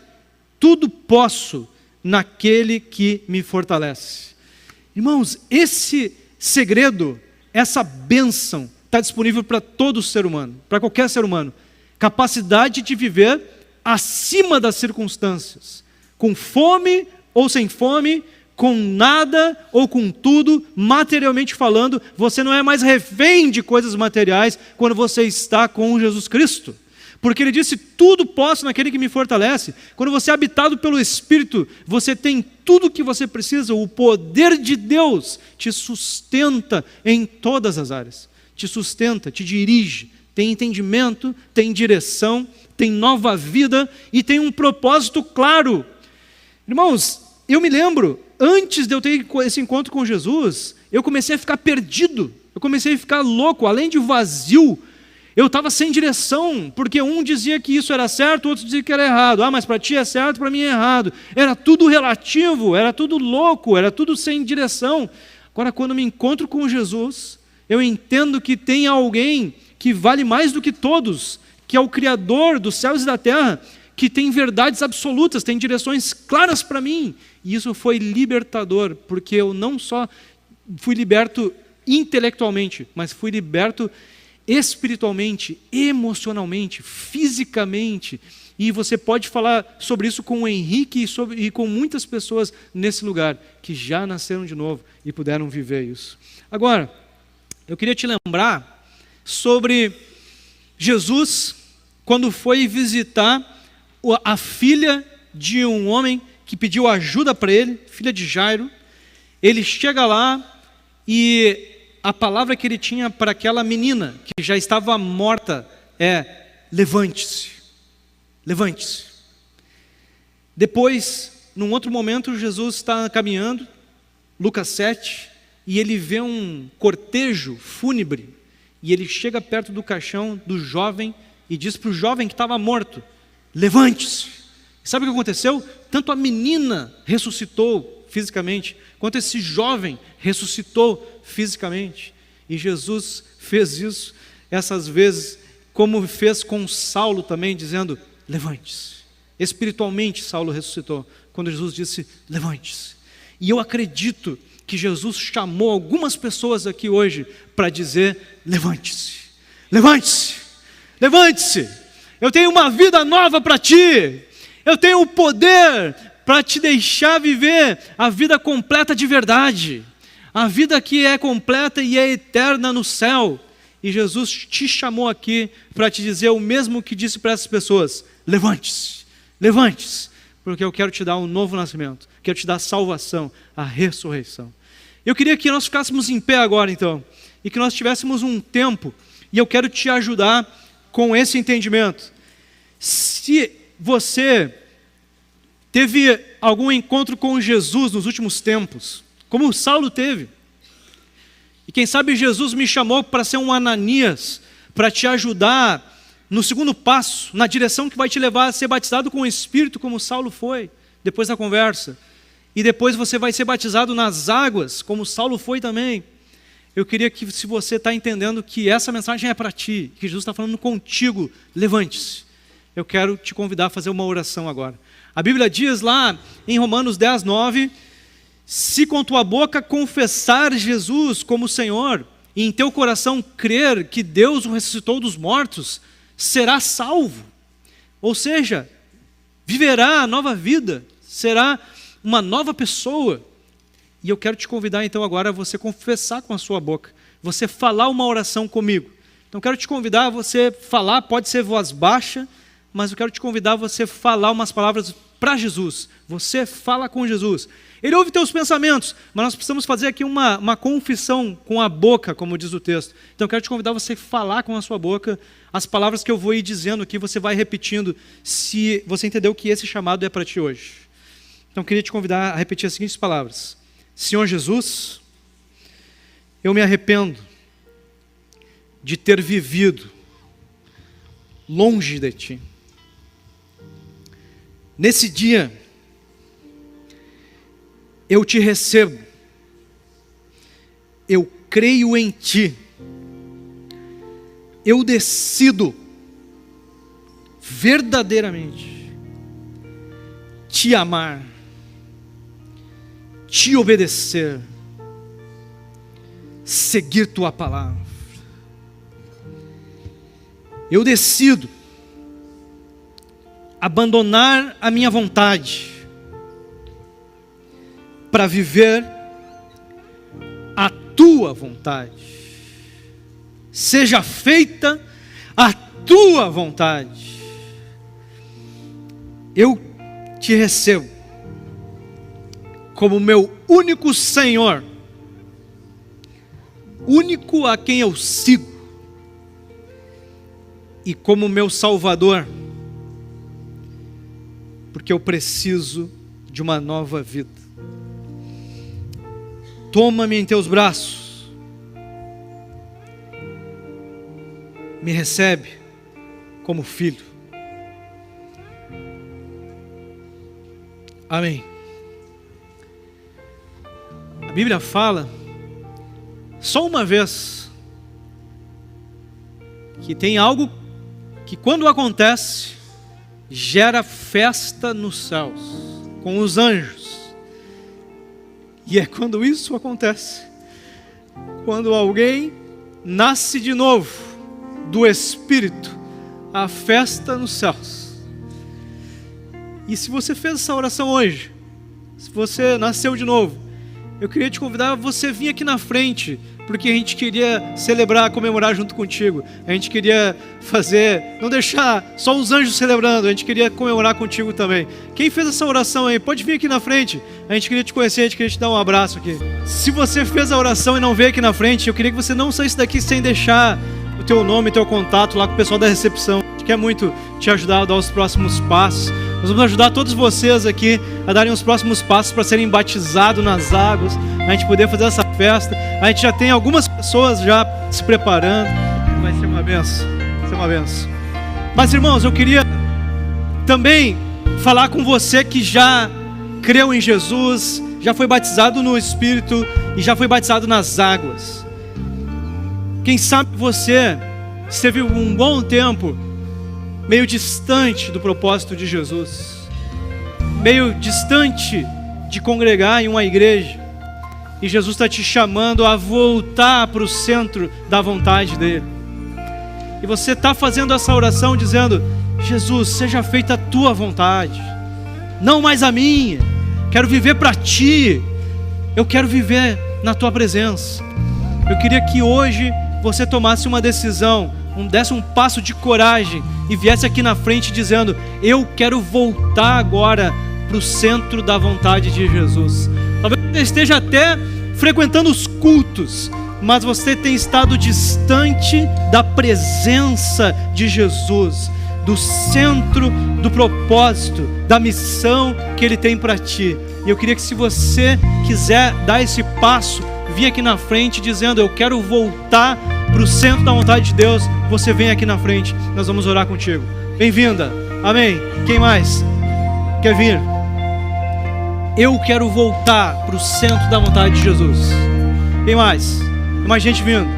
Tudo posso naquele que me fortalece. Irmãos, esse segredo, essa bênção, está disponível para todo ser humano, para qualquer ser humano. Capacidade de viver acima das circunstâncias, com fome ou sem fome, com nada ou com tudo, materialmente falando. Você não é mais refém de coisas materiais quando você está com Jesus Cristo. Porque ele disse, tudo posso naquele que me fortalece. Quando você é habitado pelo Espírito, você tem tudo o que você precisa. O poder de Deus te sustenta em todas as áreas. Te sustenta, te dirige, tem entendimento, tem direção, tem nova vida e tem um propósito claro. Irmãos, eu me lembro, antes de eu ter esse encontro com Jesus, eu comecei a ficar perdido, eu comecei a ficar louco, além de vazio. Eu estava sem direção, porque um dizia que isso era certo, outro dizia que era errado. Mas para ti é certo, para mim é errado. Era tudo relativo, era tudo louco, era tudo sem direção. Agora, quando me encontro com Jesus, eu entendo que tem alguém que vale mais do que todos, que é o Criador dos céus e da terra, que tem verdades absolutas, tem direções claras para mim. E isso foi libertador, porque eu não só fui liberto intelectualmente, mas fui liberto espiritualmente, emocionalmente, fisicamente. E você pode falar sobre isso com o Henrique e com muitas pessoas nesse lugar que já nasceram de novo e puderam viver isso. Agora, eu queria te lembrar sobre Jesus quando foi visitar a filha de um homem que pediu ajuda para ele, filha de Jairo. Ele chega lá e a palavra que ele tinha para aquela menina que já estava morta é: levante-se, levante-se. Depois, num outro momento, Jesus está caminhando, Lucas 7, e ele vê um cortejo fúnebre, e ele chega perto do caixão do jovem e diz para o jovem que estava morto: levante-se. Sabe o que aconteceu? Tanto a menina ressuscitou fisicamente, quanto esse jovem ressuscitou fisicamente. E Jesus fez isso essas vezes, como fez com Saulo também, dizendo: levante-se. Espiritualmente Saulo ressuscitou, quando Jesus disse: levante-se. E eu acredito que Jesus chamou algumas pessoas aqui hoje para dizer: levante-se, levante-se, levante-se. Eu tenho uma vida nova para ti, eu tenho o poder para te deixar viver a vida completa de verdade, a vida que é completa e é eterna no céu. E Jesus te chamou aqui para te dizer o mesmo que disse para essas pessoas: levante-se, levante-se, porque eu quero te dar um novo nascimento, quero te dar a salvação, a ressurreição. Eu queria que nós ficássemos em pé agora então, e que nós tivéssemos um tempo, e eu quero te ajudar com esse entendimento. Se você teve algum encontro com Jesus nos últimos tempos, como o Saulo teve, e quem sabe Jesus me chamou para ser um Ananias, para te ajudar no segundo passo, na direção que vai te levar a ser batizado com o Espírito, como Saulo foi, depois da conversa, e depois você vai ser batizado nas águas, como Saulo foi também. Eu queria que, se você está entendendo que essa mensagem é para ti, que Jesus está falando contigo, levante-se. Eu quero te convidar a fazer uma oração agora. A Bíblia diz lá em Romanos 10, 9, se com tua boca confessar Jesus como Senhor, e em teu coração crer que Deus o ressuscitou dos mortos, será salvo. Ou seja, viverá a nova vida, será uma nova pessoa. E eu quero te convidar então agora a você confessar com a sua boca, você falar uma oração comigo. Então eu quero te convidar a você falar, pode ser voz baixa, mas eu quero te convidar a você falar umas palavras para Jesus. Você fala com Jesus. Ele ouve teus pensamentos, mas nós precisamos fazer aqui uma confissão com a boca, como diz o texto. Então eu quero te convidar a você falar com a sua boca as palavras que eu vou ir dizendo aqui, você vai repetindo, se você entendeu que esse chamado é para ti hoje. Então eu queria te convidar a repetir as seguintes palavras: Senhor Jesus, eu me arrependo de ter vivido longe de ti. Nesse dia, eu te recebo, eu creio em Ti. Eu decido verdadeiramente Te amar, Te obedecer, seguir Tua palavra. Eu decido abandonar a minha vontade para viver a Tua vontade. Seja feita a Tua vontade. Eu Te recebo como meu único Senhor, único a quem eu sigo, e como meu Salvador, porque eu preciso de uma nova vida. Toma-me em Teus braços, me recebe como filho. Amém. A Bíblia fala, só uma vez, que tem algo que quando acontece, gera festa nos céus, com os anjos. E é quando isso acontece, quando alguém nasce de novo do Espírito, a festa nos céus. E se você fez essa oração hoje, se você nasceu de novo, eu queria te convidar a você vir aqui na frente, porque a gente queria celebrar, comemorar junto contigo. A gente queria fazer, não deixar só os anjos celebrando, a gente queria comemorar contigo também. Quem fez essa oração aí, pode vir aqui na frente. A gente queria te conhecer, a gente queria te dar um abraço aqui. Se você fez a oração e não veio aqui na frente, eu queria que você não saísse daqui sem deixar o teu nome, o teu contato lá com o pessoal da recepção. A gente quer muito te ajudar a dar os próximos passos. Nós vamos ajudar todos vocês aqui a darem os próximos passos para serem batizados nas águas, a gente poder fazer essa festa. A gente já tem algumas pessoas já se preparando. Vai ser uma benção, vai ser uma benção. Mas irmãos, eu queria também falar com você que já creu em Jesus, já foi batizado no Espírito e já foi batizado nas águas. Quem sabe você esteve um bom tempo meio distante do propósito de Jesus, meio distante de congregar em uma igreja, e Jesus está te chamando a voltar para o centro da vontade dEle. E você está fazendo essa oração dizendo: Jesus, seja feita a Tua vontade, não mais a minha. Quero viver para Ti, eu quero viver na Tua presença. Eu queria que hoje você tomasse uma decisão, desse um passo de coragem e viesse aqui na frente dizendo: eu quero voltar agora para o centro da vontade de Jesus. Talvez você esteja até frequentando os cultos, mas você tem estado distante da presença de Jesus, do centro do propósito, da missão que Ele tem para ti. E eu queria que, se você quiser dar esse passo, vir aqui na frente dizendo: eu quero voltar para o centro da vontade de Deus, você vem aqui na frente, nós vamos orar contigo. Bem-vinda, amém. Quem mais quer vir? Eu quero voltar para o centro da vontade de Jesus. Quem mais? Tem mais gente vindo?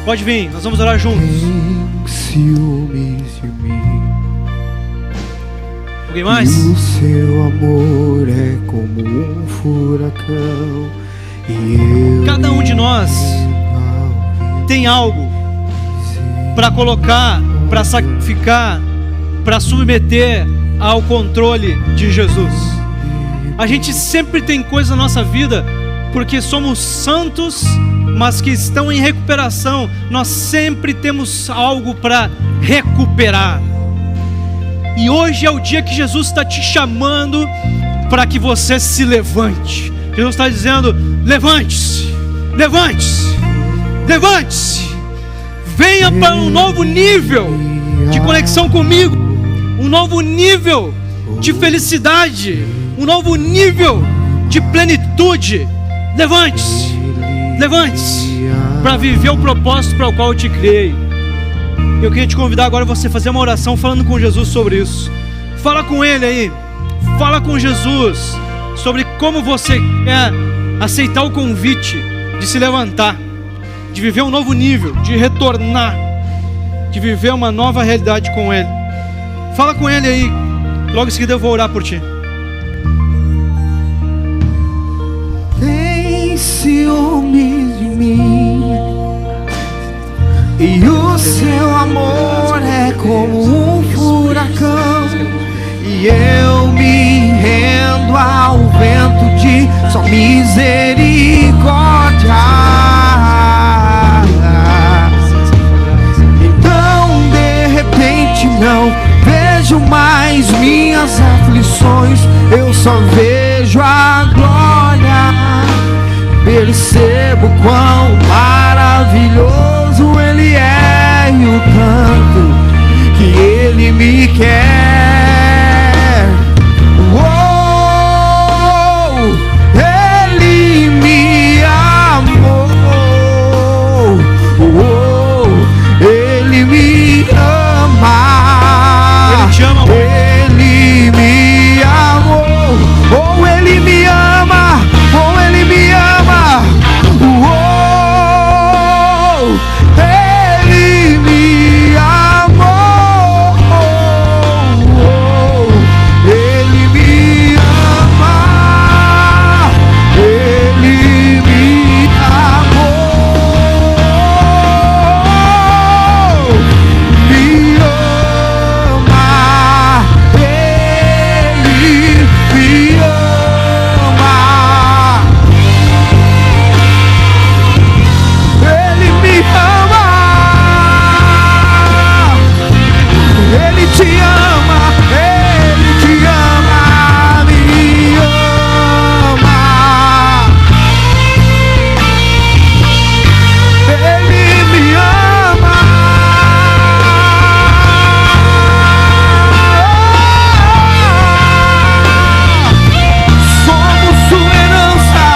Pode vir, nós vamos orar juntos. Ciúmes de mim. Alguém mais? E o seu amor é como um furacão. E eu Cada um de nós tem algo para colocar, para sacrificar, para submeter ao controle de Jesus. A gente sempre tem coisa na nossa vida, porque somos santos, mas que estão em recuperação. Nós sempre temos algo para recuperar. E hoje é o dia que Jesus está te chamando para que você se levante. Jesus está dizendo: levante-se, levante-se, levante-se. Venha para um novo nível de conexão comigo, um novo nível de felicidade, um novo nível de plenitude. Levante-se, levante-se, para viver o propósito para o qual eu te criei. Eu queria te convidar agora a você fazer uma oração falando com Jesus sobre isso. Fala com Ele aí, fala com Jesus sobre como você quer aceitar o convite de se levantar. de viver um novo nível, de retornar, de viver uma nova realidade com Ele. Fala com Ele aí, logo em seguida eu vou orar por ti. Tem ciúme de mim, e o seu amor é como um furacão, e eu me rendo ao vento de sua misericórdia. Então de repente não vejo mais minhas aflições, eu só vejo a glória. Percebo quão maravilhoso Ele é e o tanto que Ele me quer. Oh, Ele me amou. Oh, Ele me ama. Ele te ama, amor. Ele me amou. Oh, Ele me ama. Oh, Ele me ama. Oh, Ele me amou. Oh, Ele me ama. Ele me amou. Me ama. Ele me ama. Ele me ama. Ele te ama. Ele te ama. Me ama. Ele me ama. Somos sua herança.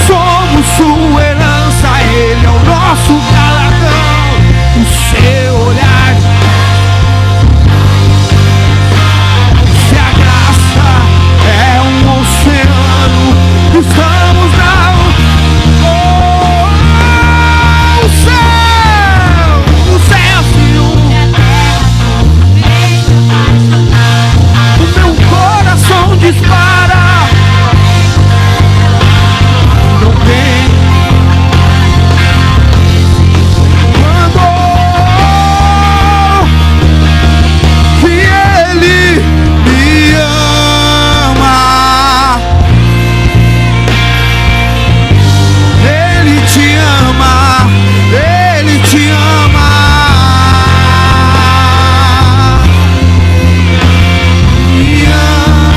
Somos sua herança, Ele é o nosso galardão. O seu olhar, se a graça é um oceano, estamos na o céu se o meu coração dispara. Não tem quando que Ele me ama. Ele te ama. Ele te ama. Me ama.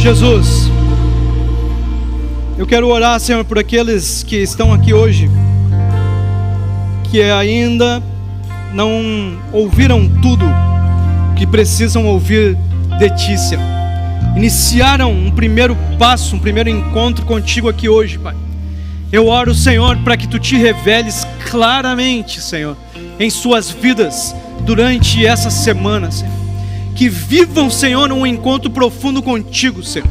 Jesus, eu quero orar, Senhor, por aqueles que estão aqui hoje, que ainda não ouviram tudo que precisam ouvir de Ti, Senhor. Iniciaram um primeiro passo, um primeiro encontro contigo aqui hoje, Pai. Eu oro, Senhor, para que Tu te reveles claramente, Senhor, em suas vidas durante essa semana, Senhor. Que vivam, Senhor, um encontro profundo contigo, Senhor.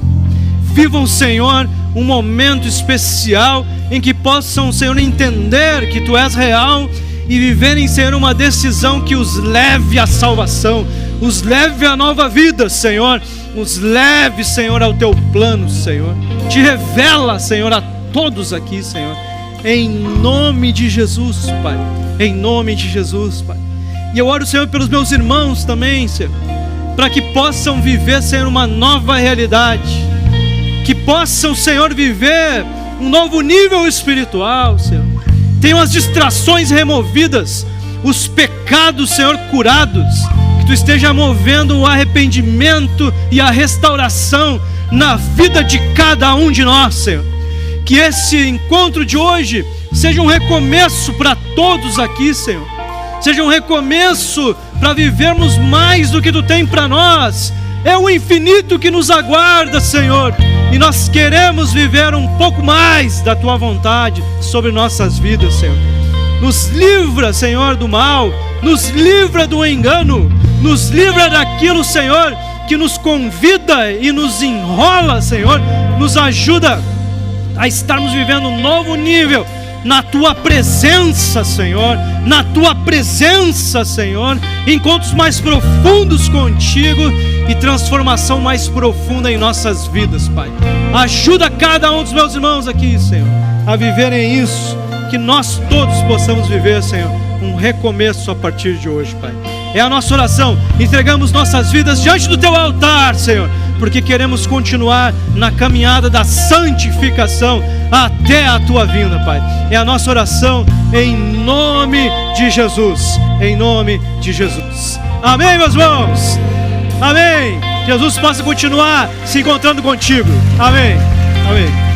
Vivam, Senhor, um momento especial em que possam, Senhor, entender que Tu és real e viverem, Senhor, uma decisão que os leve à salvação, os leve à nova vida, Senhor. Os leve, Senhor, ao Teu plano, Senhor. Te revela, Senhor, a todos aqui, Senhor. Em nome de Jesus, Pai. Em nome de Jesus, Pai. E eu oro, Senhor, pelos meus irmãos também, Senhor, para que possam viver, Senhor, uma nova realidade, que possam, Senhor, viver um novo nível espiritual, Senhor. Tenham as distrações removidas, os pecados, Senhor, curados, que Tu esteja movendo o arrependimento e a restauração na vida de cada um de nós, Senhor. Que esse encontro de hoje seja um recomeço para todos aqui, Senhor. Seja um recomeço para vivermos mais do que Tu tem para nós. É o infinito que nos aguarda, Senhor, e nós queremos viver um pouco mais da Tua vontade sobre nossas vidas, Senhor. Nos livra, Senhor, do mal, nos livra do engano, nos livra daquilo, Senhor, que nos convida e nos enrola, Senhor, nos ajuda a estarmos vivendo um novo nível na Tua presença, Senhor, na Tua presença, Senhor, encontros mais profundos contigo e transformação mais profunda em nossas vidas, Pai. Ajuda cada um dos meus irmãos aqui, Senhor, a viverem isso, que nós todos possamos viver, Senhor, um recomeço a partir de hoje, Pai. É a nossa oração, entregamos nossas vidas diante do Teu altar, Senhor, porque queremos continuar na caminhada da santificação até a Tua vinda, Pai. É a nossa oração em nome de Jesus, em nome de Jesus. Amém, meus irmãos? Amém. Jesus possa continuar se encontrando contigo. Amém. Amém.